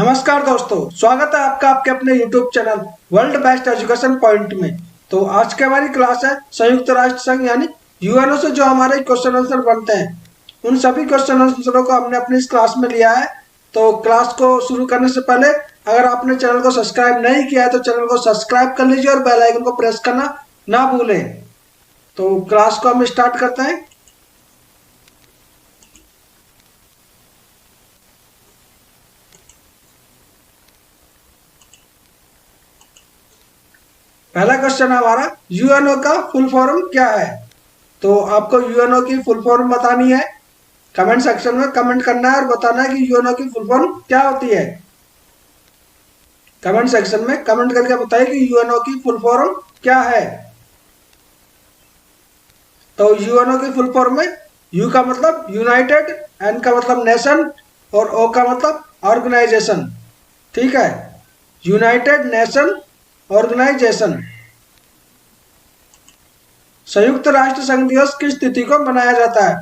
नमस्कार दोस्तों, स्वागत है आपका आपके अपने YouTube channel world best education point में। तो आज की हमारी क्लास है संयुक्त राष्ट्र संघ यानी यूएनओ से जो हमारे क्वेश्चन आंसर बनते हैं, उन सभी क्वेश्चन आंसरों को हमने अपनी इस क्लास में लिया है। तो क्लास को शुरू करने से पहले अगर आपने चैनल को सब्सक्राइब नहीं किया है तो चैनल को सब्सक्राइब कर लीजिए और बेल आइकन को प्रेस करना ना भूलें। तो क्लास को हम स्टार्ट करते हैं। पहला क्वेश्चन है हमारा, यूएनओ का फुल फॉर्म क्या है। तो आपको यूएनओ की फुल फॉर्म बतानी है, कमेंट सेक्शन में कमेंट करना है और बताना है कि यूएनओ की फुल फॉर्म क्या होती है। कमेंट सेक्शन में कमेंट करके बताइए कि यूएनओ की फुल फॉर्म क्या है। तो यूएनओ की फुल फॉर्म में यू का मतलब यूनाइटेड, एन का मतलब नेशन और ओ का मतलब ऑर्गेनाइजेशन। ठीक है, यूनाइटेड नेशन ऑर्गेनाइजेशन। संयुक्त राष्ट्र संघ दिवस किस तिथि को मनाया जाता है।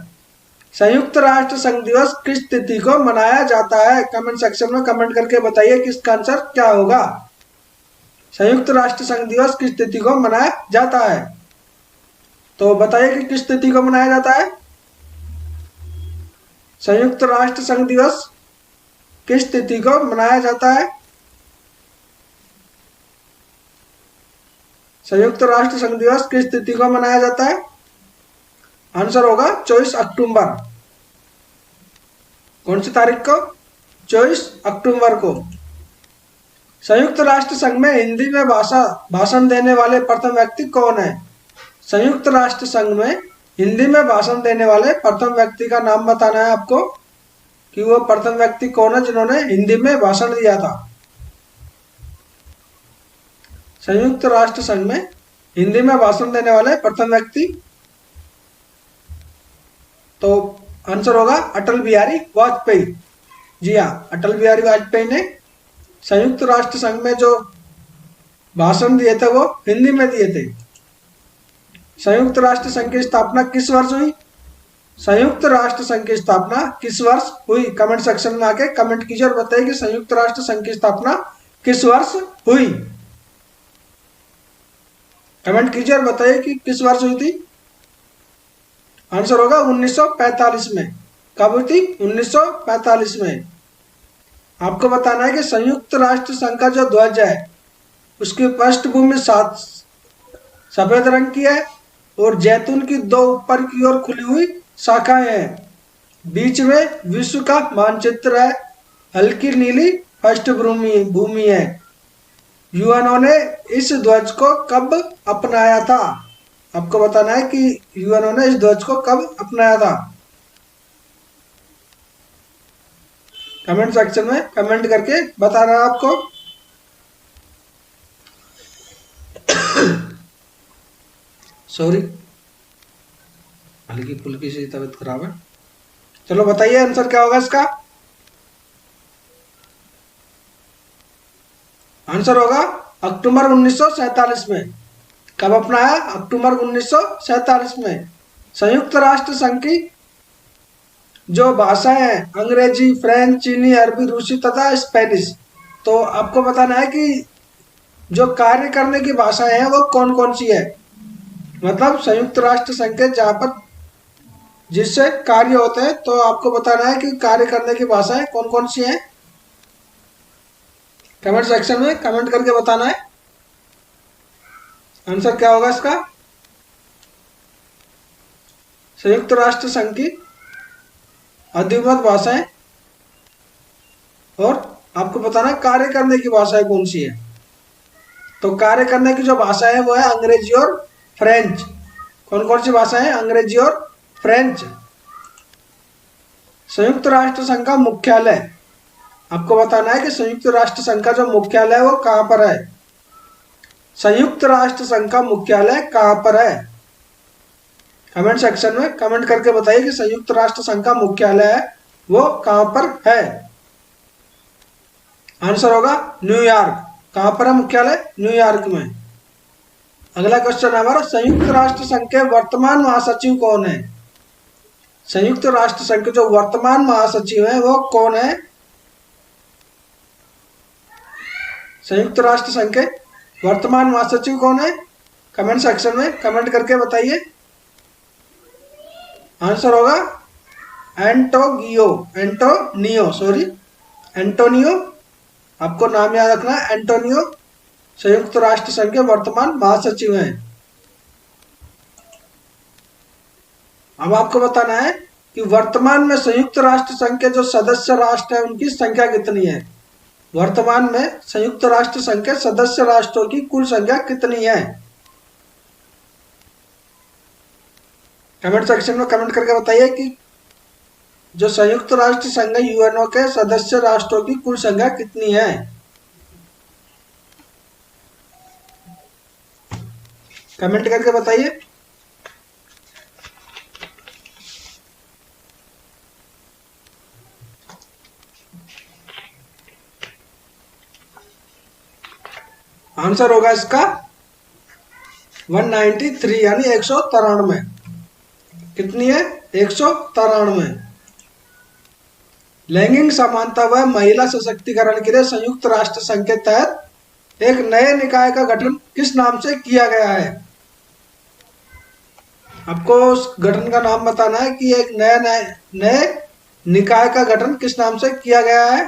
संयुक्त राष्ट्र संघ दिवस किस तिथि को मनाया जाता है, कमेंट सेक्शन में कमेंट करके बताइए कि इसका आंसर क्या होगा। संयुक्त राष्ट्र संघ दिवस किस तिथि को मनाया जाता है, तो बताइए कि किस तिथि को मनाया जाता है। संयुक्त राष्ट्र संघ दिवस किस तिथि को मनाया जाता है। संयुक्त राष्ट्र संघ दिवस किस तिथि को मनाया जाता है, आंसर होगा 24 अक्टूबर। कौन सी तारीख को, 24 अक्टूबर को। संयुक्त राष्ट्र संघ में हिंदी में भाषण देने वाले प्रथम व्यक्ति कौन है। संयुक्त राष्ट्र संघ में हिंदी में भाषण देने वाले प्रथम व्यक्ति का नाम बताना है आपको कि वो प्रथम व्यक्ति कौन है जिन्होंने हिंदी में भाषण दिया था। संयुक्त राष्ट्र संघ में हिंदी में भाषण देने वाले प्रथम व्यक्ति, तो आंसर होगा अटल बिहारी वाजपेयी। जी हाँ, अटल बिहारी वाजपेयी ने संयुक्त राष्ट्र संघ में जो भाषण दिए थे वो हिंदी में दिए थे। संयुक्त राष्ट्र संघ की स्थापना किस वर्ष हुई। संयुक्त राष्ट्र संघ की स्थापना किस वर्ष हुई, कमेंट सेक्शन में आके कमेंट कीजिए और बताइए कि संयुक्त राष्ट्र संघ की स्थापना किस वर्ष हुई। कमेंट कीजिए और बताइए कि किस वर्ष हुई थी। आंसर होगा 1945 में। कब हुई थी, 1945 में। आपको बताना है कि संयुक्त राष्ट्र संघ का जो ध्वज है उसकी पृष्ठभूमि सफेद रंग की है और जैतून की दो ऊपर की ओर खुली हुई शाखाएं हैं। बीच में विश्व का मानचित्र है, हल्की नीली पृष्ठभूमि है। यूएनओ ने इस ध्वज को कब अपनाया था, आपको बताना है कि यूएनओ ने इस ध्वज को कब अपनाया था। कमेंट सेक्शन में कमेंट करके बताना है आपको। सॉरी, हल्की फुल्की सी तबीयत खराब है। चलो बताइए आंसर क्या होगा इसका। आंसर होगा अक्टूबर 1947 में। कब अपनाया, अक्टूबर 1947 में। संयुक्त राष्ट्र संघ की जो भाषाएं हैं अंग्रेजी, फ्रेंच, चीनी, अरबी, रूसी तथा स्पेनिश। तो आपको बताना है कि जो कार्य करने की भाषाएं हैं वो कौन कौन सी है। मतलब संयुक्त राष्ट्र संघ के जहां पर जिससे कार्य होते हैं, तो आपको बताना है कि कार्य करने की भाषाएं कौन कौन सी हैं। कमेंट सेक्शन में कमेंट करके बताना है आंसर क्या होगा इसका। संयुक्त राष्ट्र संघ की अधिकृत भाषाएं और आपको बताना है कार्य करने की भाषाएं कौन सी है। तो कार्य करने की जो भाषा है वो है अंग्रेजी और फ्रेंच। कौन कौन सी भाषा है, अंग्रेजी और फ्रेंच। संयुक्त राष्ट्र संघ का मुख्यालय, आपको बताना है कि संयुक्त राष्ट्र संघ का जो मुख्यालय है वो कहां पर है। संयुक्त राष्ट्र संघ का मुख्यालय कहां पर है, कमेंट सेक्शन में कमेंट करके बताइए कि संयुक्त राष्ट्र संघ का मुख्यालय है वो कहां पर है। आंसर होगा न्यूयॉर्क। कहां पर है मुख्यालय, न्यूयॉर्क में। अगला क्वेश्चन है हमारा, संयुक्त राष्ट्र संघ के वर्तमान महासचिव कौन है। संयुक्त राष्ट्र संघ के जो वर्तमान महासचिव है वो कौन है। संयुक्त राष्ट्र संघ के वर्तमान महासचिव कौन है? कमेंट सेक्शन में कमेंट करके बताइए। आंसर होगा एंटोनियो। आपको नाम याद रखना है, एंटोनियो संयुक्त राष्ट्र संघ के वर्तमान महासचिव हैं। अब आपको बताना है कि वर्तमान में संयुक्त राष्ट्र संघ के जो सदस्य राष्ट्र हैं उनकी संख्या कितनी है। वर्तमान में संयुक्त राष्ट्र संघ के सदस्य राष्ट्रों की कुल संख्या कितनी है? कमेंट सेक्शन में कमेंट करके बताइए कि जो संयुक्त राष्ट्र संघ यूएनओ के सदस्य राष्ट्रों की कुल संख्या कितनी है। कमेंट करके बताइए। आंसर होगा इसका 193 यानी 193। कितनी है? 193। लैंगिक समानता व महिला सशक्तिकरण के लिए संयुक्त राष्ट्र संघ के तहत एक नए निकाय का गठन किस नाम से किया गया है? आपको उस गठन का नाम बताना है कि एक नए निकाय का गठन किस नाम से किया गया है।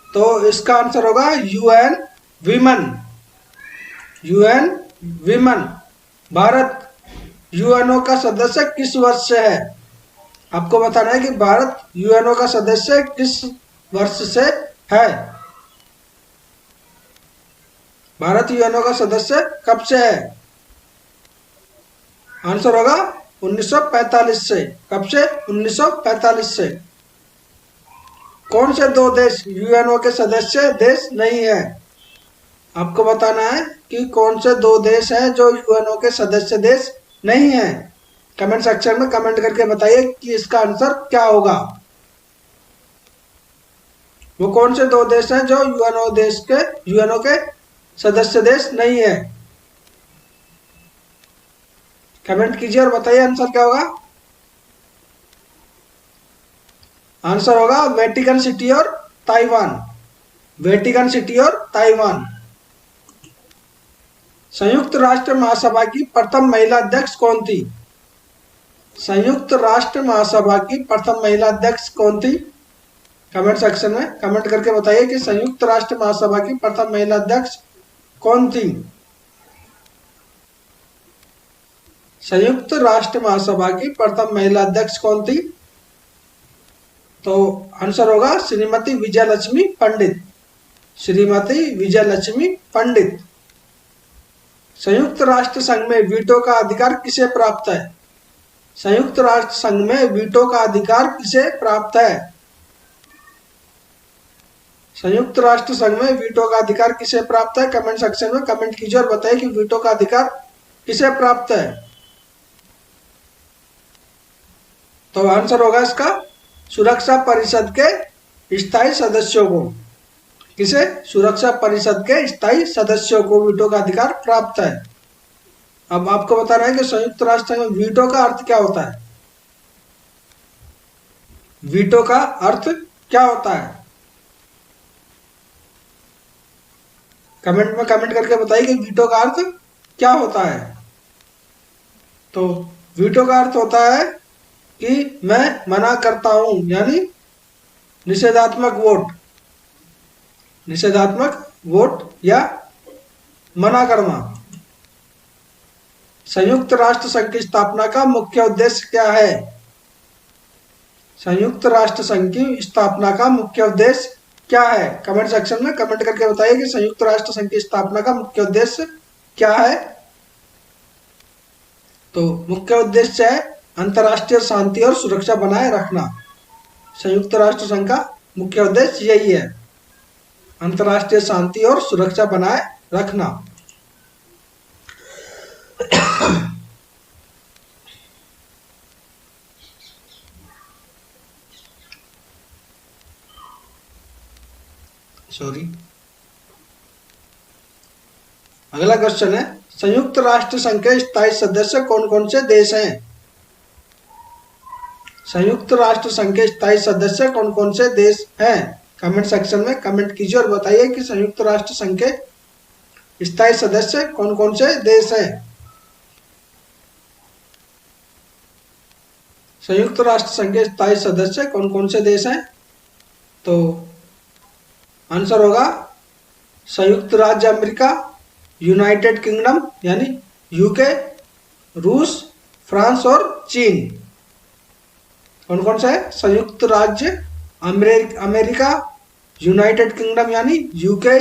तो इसका आंसर होगा यूएन वीमन। भारत यूएनओ का सदस्य किस वर्ष से है? आपको बताना है कि भारत यूएनओ का सदस्य किस वर्ष से है। भारत यूएनओ का सदस्य कब से है? आंसर होगा 1945 से। कब से? 1945 से। कौन से दो देश यूएनओ के सदस्य देश नहीं है? आपको बताना है कि कौन से दो देश हैं जो यूएनओ के सदस्य देश नहीं है। कमेंट सेक्शन में कमेंट करके बताइए कि इसका आंसर क्या होगा। वो कौन से दो देश हैं जो यूएनओ के सदस्य देश नहीं है। कमेंट कीजिए और बताइए आंसर क्या होगा। आंसर होगा वेटिकन सिटी और ताइवान। संयुक्त राष्ट्र महासभा की प्रथम महिला अध्यक्ष कौन थी? संयुक्त राष्ट्र महासभा की प्रथम महिला अध्यक्ष कौन थी? कमेंट सेक्शन में कमेंट करके बताइए कि संयुक्त राष्ट्र महासभा की प्रथम महिला अध्यक्ष कौन थी। संयुक्त राष्ट्र महासभा की प्रथम महिला अध्यक्ष कौन थी? तो आंसर होगा श्रीमती विजयलक्ष्मी पंडित। संयुक्त राष्ट्र संघ में वीटो का अधिकार किसे प्राप्त है? संयुक्त राष्ट्र संघ में वीटो का अधिकार किसे प्राप्त है? संयुक्त राष्ट्र संघ में वीटो का अधिकार किसे प्राप्त है? कमेंट सेक्शन में कमेंट कीजिए और बताइए कि वीटो का अधिकार किसे प्राप्त है। तो आंसर होगा इसका सुरक्षा परिषद के स्थायी सदस्यों को। किसे? सुरक्षा परिषद के स्थायी सदस्यों को वीटो का अधिकार प्राप्त है। अब आपको बताना है कि संयुक्त राष्ट्र में वीटो का अर्थ क्या होता है। वीटो का अर्थ क्या होता है? कमेंट में कमेंट करके बताइए कि वीटो का अर्थ क्या होता है। तो वीटो का अर्थ होता है कि मैं मना करता हूं, यानी निषेधात्मक वोट या मना करना। संयुक्त राष्ट्र संघ की स्थापना का मुख्य उद्देश्य क्या है? संयुक्त राष्ट्र संघ की स्थापना का मुख्य उद्देश्य क्या है? कमेंट सेक्शन में कमेंट करके बताइए कि संयुक्त राष्ट्र संघ की स्थापना का मुख्य उद्देश्य क्या है। तो मुख्य उद्देश्य है अंतर्राष्ट्रीय शांति और सुरक्षा बनाए रखना। संयुक्त राष्ट्र संघ का मुख्य उद्देश्य यही है, अंतर्राष्ट्रीय शांति और सुरक्षा बनाए रखना। अगला क्वेश्चन है, संयुक्त राष्ट्र संघ के स्थायी सदस्य कौन कौन से देश हैं? संयुक्त राष्ट्र संघ के स्थायी सदस्य कौन कौन से देश हैं? कमेंट सेक्शन में कमेंट कीजिए और बताइए कि संयुक्त राष्ट्र संघ के स्थायी सदस्य कौन कौन से देश हैं। संयुक्त राष्ट्र संघ के स्थायी सदस्य कौन कौन से देश हैं? तो आंसर होगा संयुक्त राज्य अमेरिका, यूनाइटेड किंगडम यानी यूके, रूस, फ्रांस और चीन। कौन कौन से है? संयुक्त राज्य अमेरिका, यूनाइटेड किंगडम यानी यूके,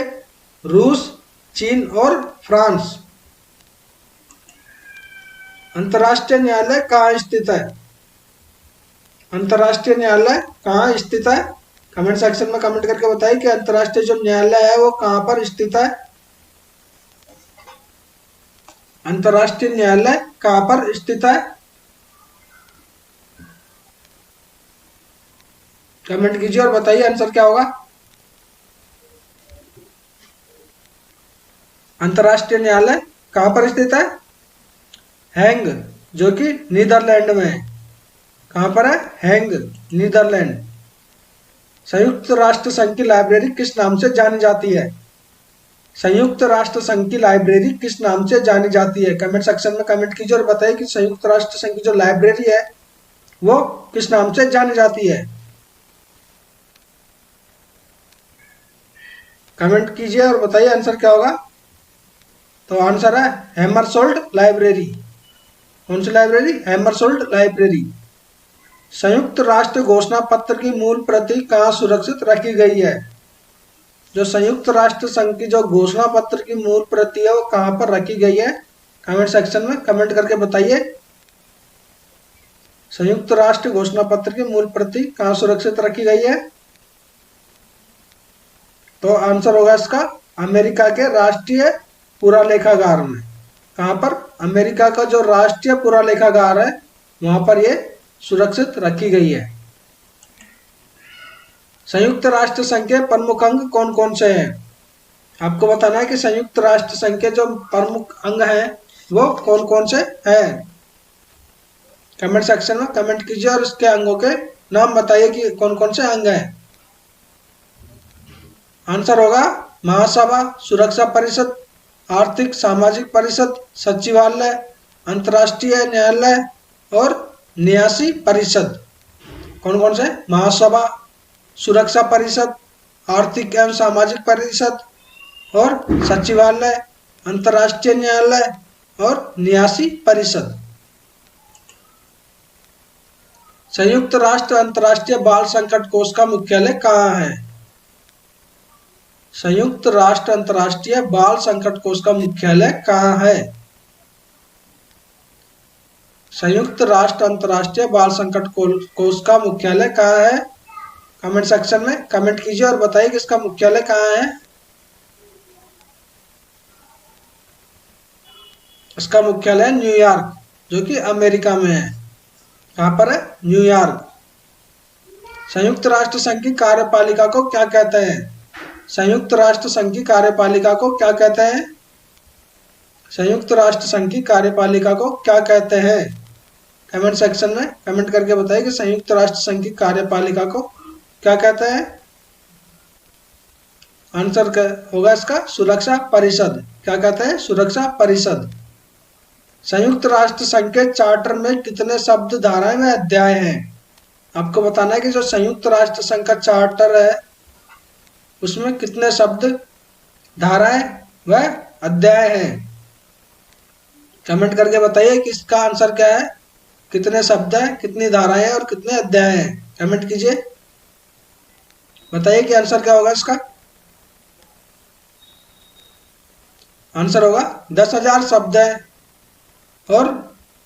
रूस, चीन और फ्रांस। अंतर्राष्ट्रीय न्यायालय कहाँ स्थित है? अंतर्राष्ट्रीय न्यायालय कहाँ स्थित है? कमेंट सेक्शन में कमेंट करके बताइए कि अंतर्राष्ट्रीय जो न्यायालय है वो कहाँ पर स्थित है। अंतर्राष्ट्रीय न्यायालय कहाँ पर स्थित है? कमेंट कीजिए और बताइए आंसर क्या होगा। अंतर्राष्ट्रीय न्यायालय कहाँ पर स्थित है? हैंग, जो कि नीदरलैंड में है। कहाँ पर है? Hague, Netherland. संयुक्त राष्ट्र संघ की लाइब्रेरी किस नाम से जानी जाती है? संयुक्त राष्ट्र संघ की लाइब्रेरी किस नाम से जानी जाती है? कमेंट सेक्शन में कमेंट कीजिए और बताइए कि संयुक्त राष्ट्र संघ की जो लाइब्रेरी है वो किस नाम से जानी जाती है। कमेंट कीजिए और बताइए आंसर क्या होगा। तो आंसर है हैमरसोल्ट लाइब्रेरी। कौन सी लाइब्रेरी? हैमरसोल्ट लाइब्रेरी। संयुक्त राष्ट्र घोषणा पत्र की मूल प्रति कहाँ सुरक्षित रखी गई है? जो संयुक्त राष्ट्र संघ की जो घोषणा पत्र की मूल प्रति है वो कहाँ पर रखी गई है? कमेंट सेक्शन में कमेंट करके बताइए। संयुक्त राष्ट्र घोषणा पत्र की मूल प्रति कहाँ सुरक्षित रखी गई है? तो आंसर होगा इसका अमेरिका के राष्ट्रीय पुरालेखागार में। कहाँ पर? अमेरिका का जो राष्ट्रीय पुरालेखागार है वहां पर ये सुरक्षित रखी गई है। संयुक्त राष्ट्र संघ के प्रमुख अंग कौन कौन से हैं? आपको बताना है कि संयुक्त राष्ट्र संघ के जो प्रमुख अंग हैं वो कौन कौन से हैं। कमेंट सेक्शन में कमेंट कीजिए और इसके अंगों के नाम बताइए कि कौन कौन से अंग हैं। आंसर होगा महासभा, सुरक्षा परिषद, आर्थिक सामाजिक परिषद, सचिवालय, अंतर्राष्ट्रीय न्यायालय और न्यासी परिषद। कौन कौन से? महासभा, सुरक्षा परिषद, आर्थिक एवं सामाजिक परिषद और सचिवालय, अंतर्राष्ट्रीय न्यायालय और न्यासी परिषद। संयुक्त राष्ट्र अंतर्राष्ट्रीय बाल संकट कोष का मुख्यालय कहाँ है? संयुक्त राष्ट्र अंतर्राष्ट्रीय बाल संकट कोष का मुख्यालय कहाँ है? संयुक्त राष्ट्र अंतर्राष्ट्रीय बाल संकट कोष का मुख्यालय कहाँ है? कमेंट सेक्शन में कमेंट कीजिए और बताइए कि इसका मुख्यालय कहाँ है। इसका मुख्यालय न्यूयॉर्क, जो कि अमेरिका में है। कहाँ पर है? न्यूयॉर्क। संयुक्त राष्ट्र संघ की कार्यपालिका को क्या कहते हैं? संयुक्त राष्ट्र संघ की कार्यपालिका को क्या कहते हैं? संयुक्त राष्ट्र संघ की कार्यपालिका को क्या कहते हैं? कमेंट सेक्शन में कमेंट करके बताइए कि संयुक्त राष्ट्र संघ की कार्यपालिका को क्या कहते हैं। आंसर होगा इसका सुरक्षा परिषद। क्या कहते हैं? सुरक्षा परिषद। संयुक्त राष्ट्र संघ के चार्टर में कितने शब्द, धाराएं व अध्याय हैं? आपको बताना है कि जो संयुक्त राष्ट्र संघ का चार्टर है उसमें कितने शब्द, धाराएं व अध्याय हैं। कमेंट करके बताइए कि इसका आंसर क्या है। कितने शब्द हैं, कितनी धाराएं हैं और कितने अध्याय हैं। कमेंट कीजिए, बताइए कि आंसर क्या होगा इसका। आंसर होगा 10,000 शब्द है और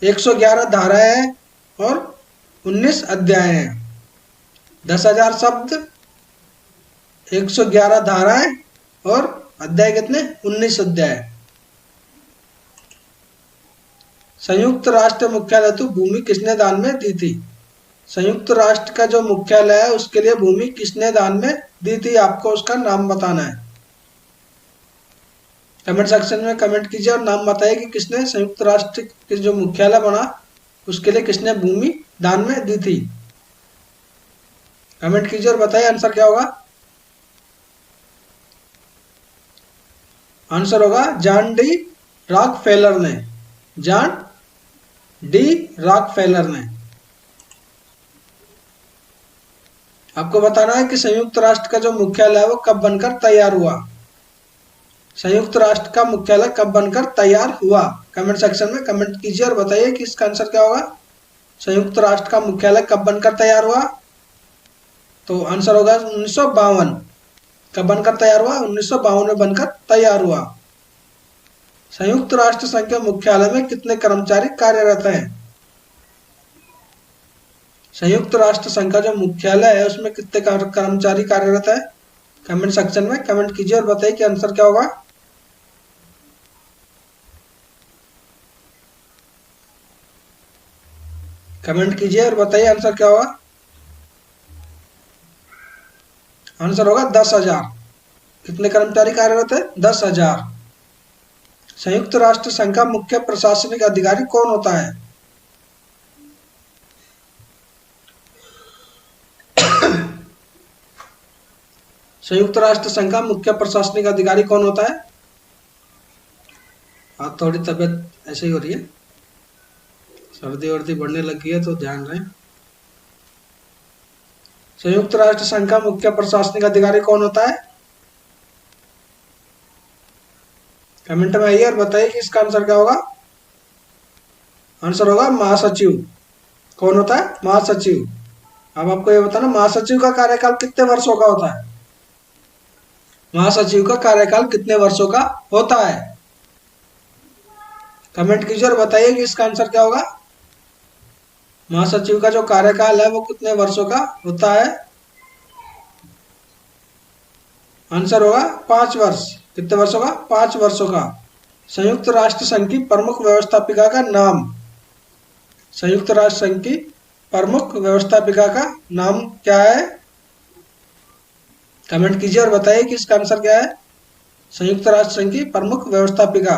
111 धाराएं हैं और 19 अध्याय हैं। 10,000 शब्द, 111 धाराएं और अध्याय कितने? 19 अध्याय। संयुक्त राष्ट्र मुख्यालय हेतु भूमि किसने दान में दी थी? संयुक्त राष्ट्र का जो मुख्यालय है उसके लिए भूमि किसने दान में दी थी? आपको उसका नाम बताना है। कमेंट सेक्शन में कमेंट कीजिए और नाम बताइए कि किसने संयुक्त राष्ट्र के जो मुख्यालय बना उसके लिए किसने भूमि दान में दी थी। कमेंट कीजिए और बताइए आंसर क्या होगा। आंसर होगा जॉन डी रॉकफेलर ने। जॉन डी रॉकफेलर ने। आपको बताना है कि संयुक्त राष्ट्र का जो मुख्यालय है वो कब बनकर तैयार हुआ। संयुक्त राष्ट्र का मुख्यालय कब बनकर तैयार हुआ? कमेंट सेक्शन में कमेंट कीजिए और बताइए कि इसका आंसर क्या होगा। संयुक्त राष्ट्र का मुख्यालय कब बनकर तैयार हुआ? तो आंसर होगा 1952। कब बनकर तैयार हुआ? 1952 में बनकर तैयार हुआ। संयुक्त राष्ट्र संघ के मुख्यालय में कितने कर्मचारी कार्यरत हैं? संयुक्त राष्ट्र संघ का जो मुख्यालय है उसमें कितने कर्मचारी कार्यरत है? कमेंट सेक्शन में कमेंट कीजिए और बताइए कि आंसर क्या होगा। कमेंट कीजिए और बताइए आंसर क्या होगा। आंसर होगा 10,000। कितने कर्मचारी कार्यरत है? 10,000। संयुक्त राष्ट्र संघ का मुख्य प्रशासनिक अधिकारी कौन होता है? संयुक्त राष्ट्र संघ का मुख्य प्रशासनिक अधिकारी कौन होता है? हाँ, थोड़ी तबीयत ऐसे ही हो रही है, सर्दी वर्दी बढ़ने लगी है तो ध्यान रहे। संयुक्त राष्ट्र संघ का मुख्य प्रशासनिक अधिकारी कौन होता है? कमेंट में आइए और बताइए कि इसका आंसर क्या होगा। आंसर होगा महासचिव। कौन होता है? महासचिव। अब आपको ये बताना, महासचिव का कार्यकाल कितने वर्षों का होता है? महासचिव का कार्यकाल कितने वर्षों का होता है? कमेंट कीजिए और बताइए कि इसका आंसर क्या होगा। महासचिव का जो कार्यकाल है वो कितने वर्षों का होता है? आंसर होगा 5 वर्ष। कितने वर्षों का? 5 वर्षों का। संयुक्त राष्ट्र संघ की प्रमुख व्यवस्थापिका का नाम। संयुक्त राष्ट्र संघ की प्रमुख व्यवस्थापिका का नाम क्या है? कमेंट कीजिए और बताइए कि इसका आंसर क्या है। संयुक्त राष्ट्र संघ की प्रमुख व्यवस्थापिका,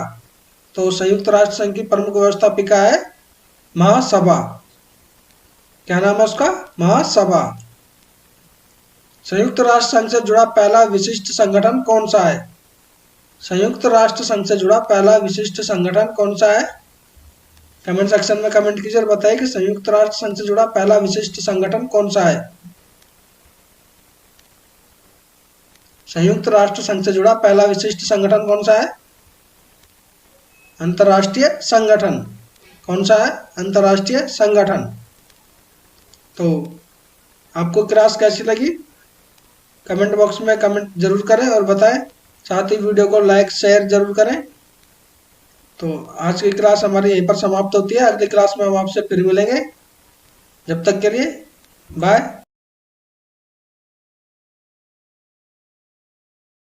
तो संयुक्त राष्ट्र संघ की प्रमुख व्यवस्थापिका है महासभा। क्या नाम है उसका? महासभा। संयुक्त राष्ट्र संघ से जुड़ा पहला विशिष्ट संगठन कौन सा है? संयुक्त राष्ट्र संघ से जुड़ा पहला विशिष्ट संगठन कौन सा है? कमेंट सेक्शन में कमेंट कीजिए और बताइए कि संयुक्त राष्ट्र संघ से जुड़ा पहला विशिष्ट संगठन कौन सा है। संयुक्त राष्ट्र संघ से जुड़ा पहला विशिष्ट संगठन कौन सा है? अंतर्राष्ट्रीय संगठन। कौन सा है? अंतर्राष्ट्रीय संगठन। तो आपको क्लास कैसी लगी कमेंट बॉक्स में कमेंट जरूर करें और बताएं। साथ ही वीडियो को लाइक शेयर जरूर करें। तो आज की क्लास हमारी यहीं पर समाप्त होती है। अगली क्लास में हम आपसे फिर मिलेंगे। जब तक के लिए बाय।